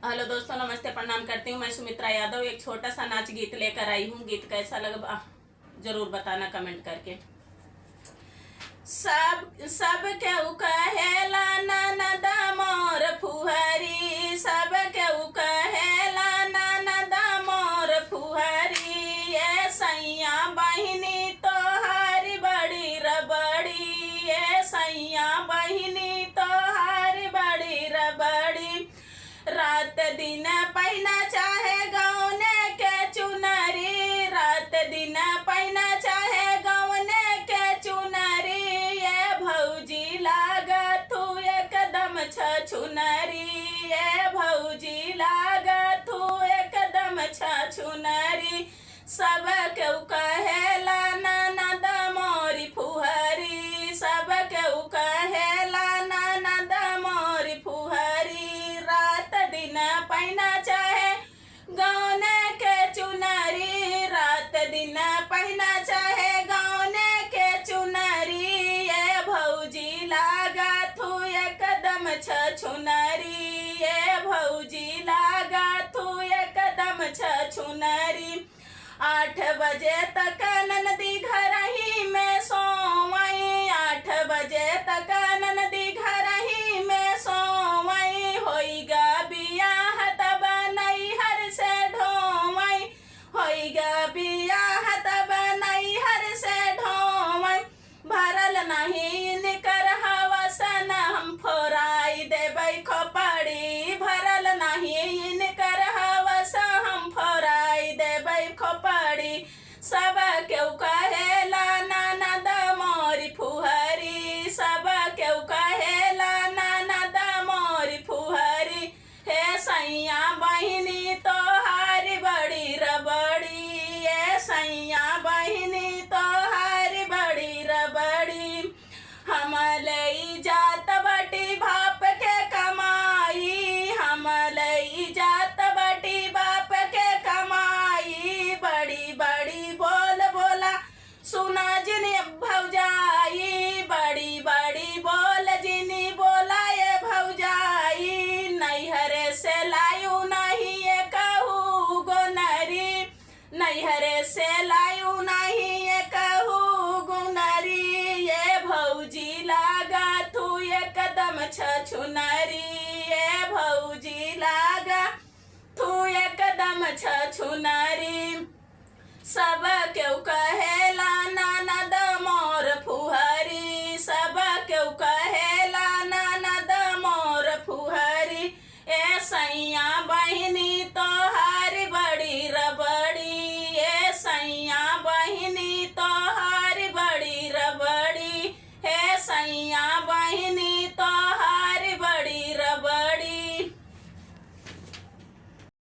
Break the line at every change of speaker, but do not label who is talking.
Hello दोस्तों, नमस्ते, प्रणाम करती हूँ। मैं सुमित्रा यादव एक छोटा सा नाच गीत लेकर आई हूँ। गीत कैसा लगा जरूर बताना कमेंट करके। सब केहू कहेला ननद मोर फुहरी, सब केहू कहेला ननद मोर फुहरी। ये सैया बहिनी तोहारी बड़ी रबड़ी, ये सैया बहिनी तोहारी बड़ी रबड़ी। रात दिन पहिना चाहे गौने के चुनरी, रात दिन पहिना चाहे गौने के चुनरी। ये भौजी लागत तू एकदम छछुनरी, ये भौजी लागत तू एकदम छछुनरी। सब केहू कहेला ननद मोरी फुहरी, सब केहू कहेला ननद मोरी फुहरी। रात दिन पहिना चाहे गौने के चुनरी, रात दिन पहिना चाहे गौने के चुनरी। ये भौजी लागा तू एकदम छछुनरी, ये भौजी लागा तू एकदम छछुनरी। 8 बजे तक ननदी घर ही में सोवई, 8 बजे तक ननदी घर ही में सोवई। होइगा बियाह तब नैहर से ढोवई, होइगा बियाह तब नैहर से ढोवई। भरल नहीं निकर हवसन हम फोराई देबै खोपड़ी, भरल नहीं निकर हवस हम फोराई देबै खोपड़ी। सब केहू कहेला ननद मोरी फुहरी, सब केहू कहेला ननद मोरी फुहरी। हे सैया बहिनी तोहारी बड़ी रबड़ी, ये सैया बहिनी तोहारी बड़ी रबड़ी। हम लई जात बटी बाप के कमाई, हम लई जात बटी बाप के कमाई। बड़ी बड़ी बोल बोला सुना जिनी भौजाई, बड़ी बड़ी बोल जिनी बोला ये भौजाई। नैहरे से लायू नहीं ये कहू गोनरी, नैहरे से लायू नहीं ये कहू गुनरी। ये भौजी लागा तू एकदम छछुनरी, ये भौजी लागा तू एकदम छछुनरी। सब केहू कहेला ननद मोर फुहरी, सब केहू कहेला ननद मोर फुहरी। ए सैया